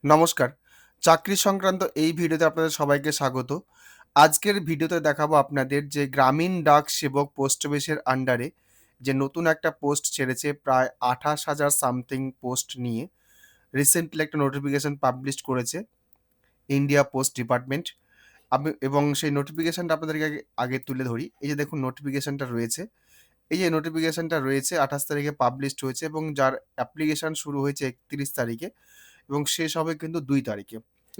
নমস্কার। চাকরি সংক্রান্ত এই ভিডিওতে আপনাদের সবাইকে স্বাগত। আজকের ভিডিওতে দেখাবো আপনাদের যে গ্রামীণ ডাক সেবক পোস্ট অফিসের আন্ডারে যে নতুন একটা পোস্ট ছেড়েছে প্রায় ২৮,০০০ সামথিং পোস্ট নিয়ে। রিসেন্টলি একটা নোটিফিকেশন পাবলিশ করেছে ইন্ডিয়া পোস্ট ডিপার্টমেন্ট। এবং সেই নোটিফিকেশনটা আপনাদেরকে আগে তুলে ধরি। এই যে দেখুন নোটিফিকেশনটা রয়েছে। এই যে নোটিফিকেশনটা রয়েছে ২৮ তারিখে পাবলিশড হয়েছে এবং যার অ্যাপ্লিকেশন শুরু হয়েছে ৩১ তারিখে। এবং শেষ হবে কিন্তু ২ তারিখে।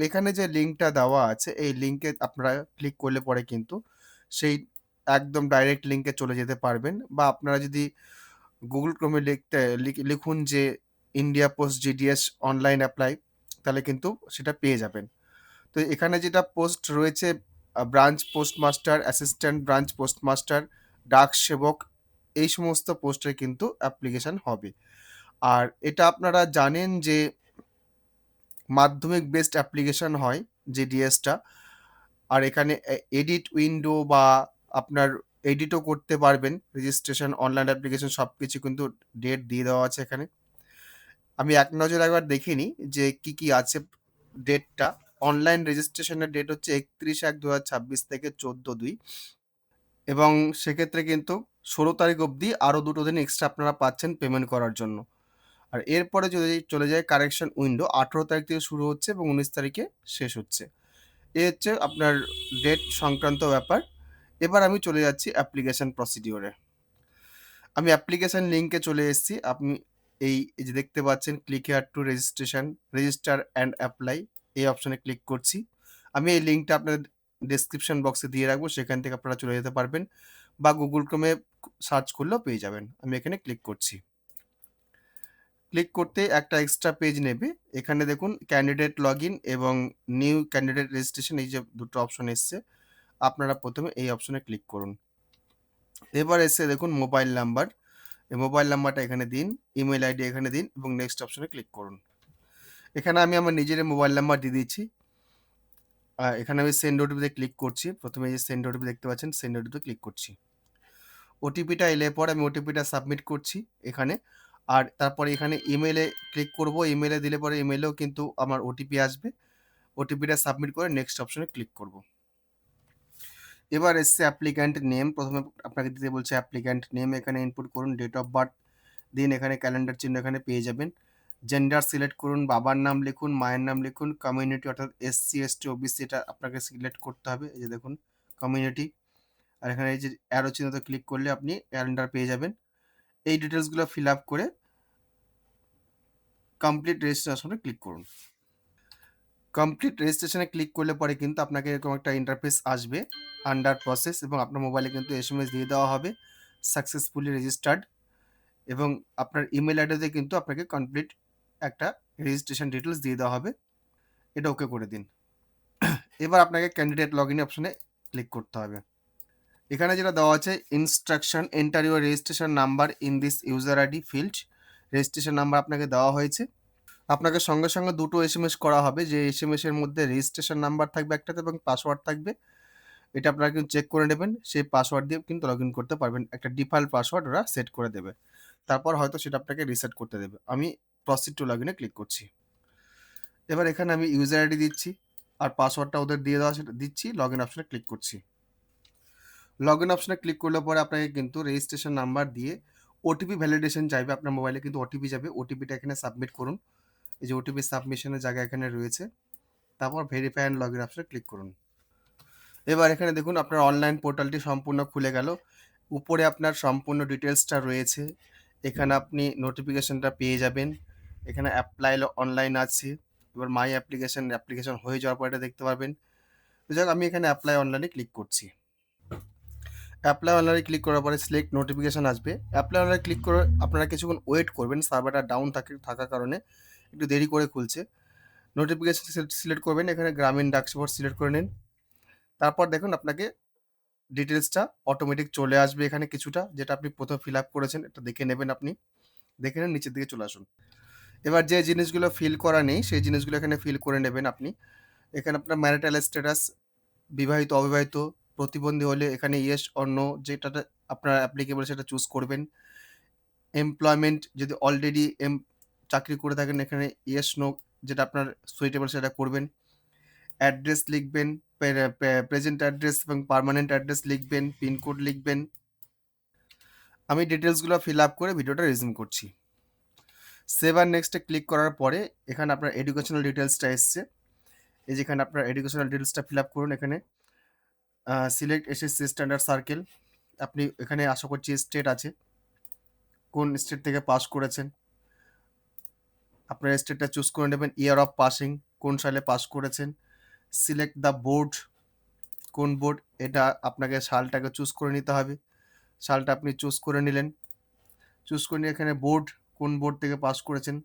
এখানে যে লিঙ্কটা দেওয়া আছে, এই লিঙ্কে আপনারা ক্লিক করলে পরে কিন্তু সেই একদম ডাইরেক্ট লিঙ্কে চলে যেতে পারবেন বা আপনারা যদি Google Chrome এ লিখুন যে India post GDS online apply, তাহলে কিন্তু সেটা পেয়ে যাবেন। তো এখানে যেটা পোস্ট রয়েছে branch postmaster, assistant branch postmaster, ডাক সেবক এই সমস্ত পোস্টের কিন্তু অ্যাপ্লিকেশন হবে। আর এটা আপনারা জানেন যে মাধ্যমিক বেসড অ্যাপ্লিকেশন হয় জিডিএসটা। আর এখানে এডিট উইন্ডো বা আপনার এডিটও করতে পারবেন। রেজিস্ট্রেশন, অনলাইন অ্যাপ্লিকেশন সবকিছু কিন্তু ডেট দিয়ে দেওয়া আছে এখানে। আমি এক নজরে একবার দেখে নিই যে কি আছে ডেটটা। অনলাইন রেজিস্ট্রেশনের ডেট হচ্ছে ৩১/১/২০২৬ থেকে ১৪/২ এবং সেক্ষেত্রে কিন্তু ১৬ তারিখ অবধি আরও ২ টো দিন এক্সট্রা আপনারা পাচ্ছেন পেমেন্ট করার জন্য। আর এরপরে যদি চলে যায় কারেকশন উইন্ডো ১৮ তারিখ থেকে শুরু হচ্ছে এবং ১৯ তারিখে শেষ হচ্ছে। এই হচ্ছে আপনার ডেট সংক্রান্ত ব্যাপার। এবার আমি চলে যাচ্ছি অ্যাপ্লিকেশন প্রসিডিওরে। আমি অ্যাপ্লিকেশন লিঙ্কে চলে এসেছি। আপনি এই যে দেখতে পাচ্ছেন click here to register and apply এই অপশনে ক্লিক করছি। আমি এই লিঙ্কটা আপনাদের ডেসক্রিপশন বক্সে দিয়ে রাখবো। সেখান থেকে আপনারা চলে যেতে পারবেন বা Google Chrome এ সার্চ করলেও পেয়ে যাবেন। আমি এখানে ক্লিক করছি। ক্লিক করতে একটা এক্সট্রা পেজ নেবে। এখানে দেখুন ক্যান্ডিডেট লগইন এবং নিউ ক্যান্ডিডেট রেজিস্ট্রেশন এই যে দুটো অপশন এসছে। আপনারা প্রথমে এই অপশনে ক্লিক করুন। এবার এসে দেখুন মোবাইল নাম্বার। এই মোবাইল নাম্বারটা এখানে দিন, ইমেইল আইডি এখানে দিন এবং নেক্সট অপশনে ক্লিক করুন। এখানে আমি আমার নিজের মোবাইল নাম্বার দিয়ে দিচ্ছি। এখানে আমি সেন্ড ওটিপিতে ক্লিক করছি। প্রথমে এই যে সেন্ড ওটিপি দেখতে পাচ্ছেন, সেন্ড ওটিপিতে ক্লিক করছি। ওটিপিটা এলে পর আমি ওটিপিটা সাবমিট করছি এখানে। আর তারপরে এখানে ইমেইলে ক্লিক করব। ইমেইলে দিলে পরে ইমেইলেও কিন্তু আমার ওটিপি আসবে। ওটিপিটা সাবমিট করে নেক্সট অপশনে ক্লিক করব। এবার এসছে অ্যাপ্লিক্যান্ট নেম। প্রথমে আপনাকে দিতে বলছে অ্যাপ্লিক্যান্ট নেম। এখানে ইনপুট করুন, ডেট অফ বার্থ দিন, এখানে ক্যালেন্ডার চিহ্ন এখানে পেয়ে যাবেন। জেন্ডার সিলেক্ট করুন, বাবার নাম লিখুন, মায়ের নাম লিখুন, কমিউনিটি অর্থাৎ এসসি, এসটি, ওবিসি এটা আপনাকে সিলেক্ট করতে হবে। এই যে দেখুন কমিউনিটি। আর এখানে এই যে অ্যারো চিহ্নতে ক্লিক করলে আপনি ক্যালেন্ডার পেয়ে যাবেন। এই ডিটেলসগুলো ফিল আপ করে কমপ্লিট রেজিস্ট্রেশনে ক্লিক করুন। কমপ্লিট রেজিস্ট্রেশনে ক্লিক করলে পরে কিন্তু আপনাকে এরকম একটা ইন্টারফেস আসবে আন্ডার প্রসেস এবং আপনার মোবাইলে কিন্তু এসএমএস দিয়ে দেওয়া হবে সাকসেসফুলি রেজিস্টার্ড এবং আপনার ইমেল অ্যাড্রেসে কিন্তু আপনাকে কমপ্লিট একটা রেজিস্ট্রেশন ডিটেলস দিয়ে দেওয়া হবে। এটা ওকে করে দিন। এবার আপনাকে ক্যান্ডিডেট লগ ইন অপশনে ক্লিক করতে হবে। এখানে যেটা দেওয়া আছে instruction, enter your registration number in this user ID field. Registration number আপনাকে দেওয়া হয়েছে। আপনাকে সঙ্গে সঙ্গে দুটো এসএমএস করা হবে, যে এসএমএস এর মধ্যে রেজিস্ট্রেশন নাম্বার থাকবে একটাতে এবং পাসওয়ার্ড থাকবে। এটা আপনারা কিন্তু চেক করে নেবেন। সেই পাসওয়ার্ড দিয়ে কিন্তু লগ ইন করতে পারবেন। একটা ডিফল্ট পাসওয়ার্ড ওরা সেট করে দেবে। তারপর হয়তো সেটা আপনাকে রিসেট করতে দেবে। আমি প্রসিড টু লগ ইনে ক্লিক করছি। এবার এখানে আমি ইউজার আইডি দিচ্ছি আর পাসওয়ার্ডটা ওদের দিয়ে দেওয়া সেটা দিচ্ছি। লগ ইন অপশনে ক্লিক করছি। লগ ইন অপশনে ক্লিক করলে পরে আপনাকে কিন্তু রেজিস্ট্রেশন নাম্বার দিয়ে ওটিপি ভ্যালিডেশন চাইবে। আপনার মোবাইলে কিন্তু ওটিপি যাবে। ওটিপিটা এখানে সাবমিট করুন। এই যে ওটিপি সাবমিশনের জায়গা এখানে রয়েছে। তারপর ভেরিফাই অ্যান্ড লগ ইন অপশনে ক্লিক করুন। এবার এখানে দেখুন আপনার অনলাইন পোর্টালটি সম্পূর্ণ খুলে গেল। উপরে আপনার সম্পূর্ণ ডিটেলসটা রয়েছে। এখানে আপনি নোটিফিকেশনটা পেয়ে যাবেন। এখানে অ্যাপ্লাই অনলাইন আছে। এবার মাই অ্যাপ্লিকেশন হয়ে যাওয়ার পর এটা দেখতে পারবেন। তো যাক আমি এখানে অ্যাপ্লাই অনলাইনে ক্লিক করছি। অ্যাপ্লাই অনলাইনে ক্লিক করার পরে সিলেক্ট নোটিফিকেশন আসবে। অ্যাপ্লাই অনলাইনে ক্লিক করে আপনারা কিছুক্ষণ ওয়েট করবেন। সার্ভারটা ডাউন থাকার কারণে একটু দেরি করে খুলছে। নোটিফিকেশন সিলেক্ট করবেন। এখানে গ্রামীণ ডাক সেবক সিলেক্ট করে নিন। তারপর দেখুন আপনাকে ডিটেলসটা অটোমেটিক চলে আসবে এখানে কিছুটা, যেটা আপনি প্রথমে ফিল আপ করেছেন। এটা দেখে নেবেন আপনি। দেখে নিন, নিচের দিকে চলে আসুন। এবার যে জিনিসগুলো ফিল করা নেই সেই জিনিসগুলো এখানে ফিল করে নেবেন আপনি। এখানে আপনার ম্যারিটাল স্ট্যাটাস, বিবাহিত, অবিবাহিত, প্রতিবন্ধী হলে এখানে ইয়েস অর নো যেটাতে আপনার অ্যাপ্লিকেবল সেটা চুজ করবেন। এমপ্লয়মেন্ট যদি অলরেডি চাকরি করে থাকেন এখানে ইয়েস নো যেটা আপনার সুইটেবল সেটা করবেন। অ্যাড্রেস লিখবেন, প্রেজেন্ট অ্যাড্রেস এবং পার্মানেন্ট অ্যাড্রেস লিখবেন, পিনকোড লিখবেন। আমি ডিটেলসগুলো ফিল আপ করে ভিডিওটা রেজিউম করছি। সেভ আর নেক্সটে ক্লিক করার পরে এখানে আপনার এডুকেশনাল ডিটেলসটা এসছে। এই যেখানে আপনার এডুকেশনাল ডিটেলসটা ফিল আপ করুন। এখানে সিলেক্ট এসএসসি স্ট্যান্ডার্ড সার্কেল। আপনি এখানে আশা করছি স্টেট আছে, কোন স্টেট থেকে পাস করেছেন। আপনার স্টেটটা চুজ করে নেবেন। ইয়ার অফ পাসিং, কোন সালে পাস করেছেন। সিলেক্ট দ্য বোর্ড, কোন বোর্ড, এটা আপনাকে সালটাকে চুজ করে নিতে হবে। সালটা আপনি চুজ করে নিলেন। চুজ করে নিয়ে এখানে বোর্ড, কোন বোর্ড থেকে পাস করেছেন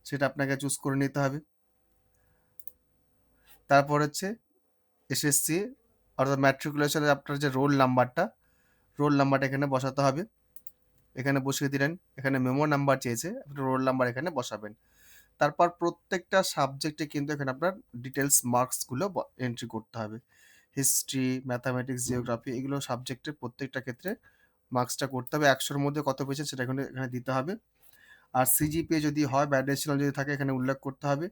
সেটা আপনাকে চুজ করে নিতে হবে। তারপর হচ্ছে এসএসসি অর্থাৎ ম্যাট্রিকুলেশনের আপনার যে রোল নাম্বারটা এখানে বসাতে হবে। এখানে বসিয়ে দিলেন। এখানে মেমো নাম্বার চেয়েছে, আপনি রোল নাম্বার এখানে বসাবেন। তারপর প্রত্যেকটা সাবজেক্টে কিন্তু এখানে আপনার ডিটেলস মার্কসগুলো এন্ট্রি করতে হবে। হিস্ট্রি, ম্যাথামেটিক্স, জিওগ্রাফি এগুলো সাবজেক্টের প্রত্যেকটা ক্ষেত্রে মার্কসটা করতে হবে। 100-র মধ্যে কত পেয়েছেন সেটা এখানে দিতে হবে। আর সিজিপিএ যদি হয় বা অ্যাডিশনাল যদি থাকে এখানে উল্লেখ করতে হবে।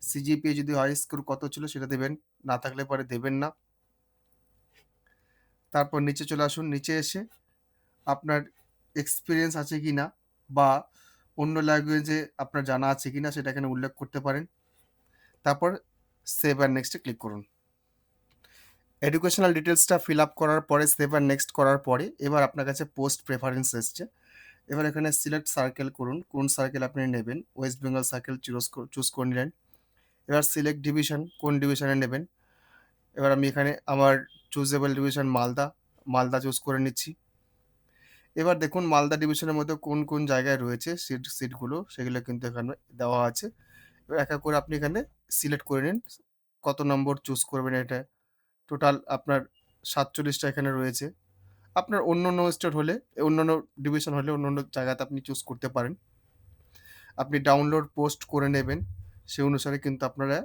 সিজিপিএ যদি হয় স্কোর কত ছিল সেটা দেবেন, না থাকলে পরে দেবেন না। তারপর নিচে চলে আসুন। নিচে এসে আপনার এক্সপিরিয়েন্স আছে কি না বা অন্য ল্যাঙ্গুয়েজে আপনার জানা আছে কি না সেটা এখানে উল্লেখ করতে পারেন। তারপর সেভ আর নেক্সটে ক্লিক করুন। এডুকেশনাল ডিটেলসটা ফিল আপ করার পরে সেভ আর নেক্সট করার পরে এবার আপনার কাছে পোস্ট প্রেফারেন্স এসছে। এবার এখানে সিলেক্ট সার্কেল করুন, কোন সার্কেল আপনি নেবেন। ওয়েস্ট বেঙ্গল সার্কেল চুজ করে নিলেন। এবার সিলেক্ট ডিভিশন, কোন ডিভিশনে নেবেন। এবার আমি এখানে আমার চুজেবল ডিভিশন মালদা চুজ করে নিচ্ছি। এবার দেখুন মালদা ডিভিশনের মধ্যে কোন কোন জায়গায় রয়েছে সিটগুলো সেগুলো কিন্তু এখানে দেওয়া আছে। এবার এক এক করে আপনি এখানে সিলেক্ট করে নিন কত নম্বর চুজ করবেন। এটা টোটাল আপনার 47টা এখানে রয়েছে। আপনার অন্য স্টেট হলে, অন্যান্য ডিভিশন হলে অন্য জায়গাতে আপনি চুজ করতে পারেন। আপনি ডাউনলোড পোস্ট করে নেবেন। সেই অনুসারে কিন্তু আপনারা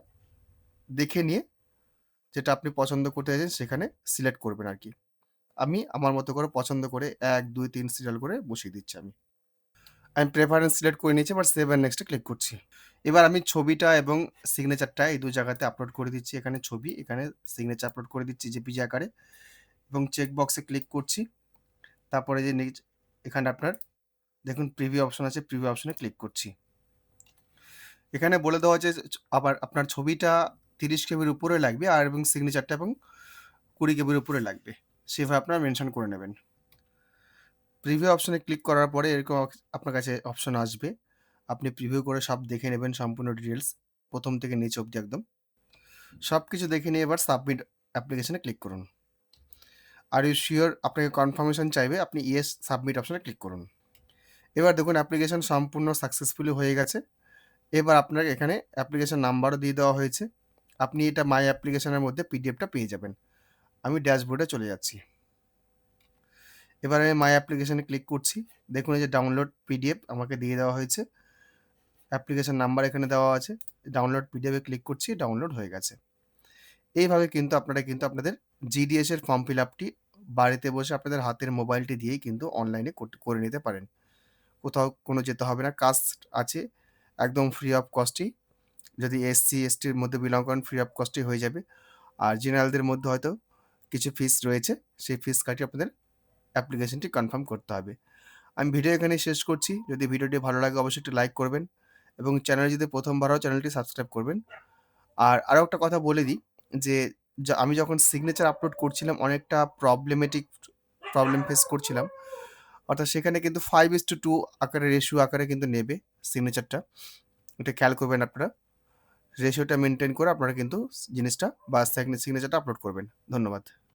দেখে নিয়ে যেটা আপনি পছন্দ করতে চাইছেন সেখানে সিলেক্ট করবেন আর কি। আমি আমার মতো করে পছন্দ করে 1, 2, 3 সিরিয়াল করে বসিয়ে দিচ্ছি আমি। আমি প্রেফারেন্স সিলেক্ট করে নিয়েছি। এবার সেভ অ্যান্ড নেক্সটে ক্লিক করছি। এবার আমি ছবিটা এবং সিগনেচারটা এই 2 জায়গাতে আপলোড করে দিচ্ছি। এখানে ছবি, এখানে সিগনেচার আপলোড করে দিচ্ছি জেপিজি আকারে এবং চেক বক্সে ক্লিক করছি। তারপরে যে এখানে আপনার দেখুন প্রিভিউ অপশন আছে, প্রিভিউ অপশনে ক্লিক করছি। এখানে বলে দেওয়া আছে আবার আপনার ছবিটা 30 কেবির উপরে লাগবে আর এবং সিগনেচারটা এবং 20 কেবির উপরে লাগবে। সেভাবে আপনারা মেনশন করে নেবেন। প্রিভিউ অপশনে ক্লিক করার পরে এরকম আপনার কাছে অপশন আসবে। আপনি প্রিভিউ করে সব দেখে নেবেন সম্পূর্ণ ডিটেলস, প্রথম থেকে নিচে অবধি একদম। সবকিছু দেখে নিয়ে এবার সাবমিট অ্যাপ্লিকেশনে ক্লিক করুন। আর ইউ শিওর আপনাকে কনফার্মেশন চাইবে, আপনি ইয়েস সাবমিট অপশনে ক্লিক করুন। এবার দেখুন অ্যাপ্লিকেশন সম্পূর্ণ সাকসেসফুলি হয়ে গেছে। এবার আপনার এখানে অ্যাপ্লিকেশন নাম্বারও দিয়ে দেওয়া হয়েছে। আপনি এটা মাই অ্যাপ্লিকেশনের মধ্যে পিডিএফটা পেয়ে যাবেন। আমি ড্যাশবোর্ডে চলে যাচ্ছি। এবার আমি মাই অ্যাপ্লিকেশনে ক্লিক করছি। দেখুন এই যে ডাউনলোড পিডিএফ আমাকে দিয়ে দেওয়া হয়েছে। অ্যাপ্লিকেশন নাম্বার এখানে দেওয়া আছে। ডাউনলোড পিডিএফে ক্লিক করছি, ডাউনলোড হয়ে গেছে। এইভাবে কিন্তু আপনারা কিন্তু আপনাদের জিডিএস এর ফর্ম ফিল আপটি বাড়িতে বসে আপনাদের হাতের মোবাইলটি দিয়েই কিন্তু অনলাইনে করে নিতে পারেন। কোথাও কোনো যেতে হবে না, কাস্ট আছে একদম ফ্রি অফ কস্টেই। যদি এসসি এসটির মধ্যে বিলং করেন ফ্রি অফ কস্টেই হয়ে যাবে। আর জেনারেলদের মধ্যে হয়তো কিছু ফিস রয়েছে, সেই ফিস কাটিয়ে আপনাদের অ্যাপ্লিকেশনটি কনফার্ম করতে হবে। আমি ভিডিও এখানেই শেষ করছি। যদি ভিডিওটি ভালো লাগে অবশ্যই একটি লাইক করবেন এবং চ্যানেলে যদি প্রথমবার হয় চ্যানেলটি সাবস্ক্রাইব করবেন। আর আরও একটা কথা বলে দিই যে আমি যখন সিগনেচার আপলোড করছিলাম অনেকটা প্রবলেম ফেস করছিলাম। অর্থাৎ সেখানে কিন্তু 5:2 আকারে রেশিও আকারে কিন্তু নেবে সিগনেচারটা। এটা খেয়াল করবেন আপনারা। রেশিওটা মেনটেন করে আপনারা কিন্তু জিনিসটা বা সিগনেচারটা আপলোড করবেন। ধন্যবাদ।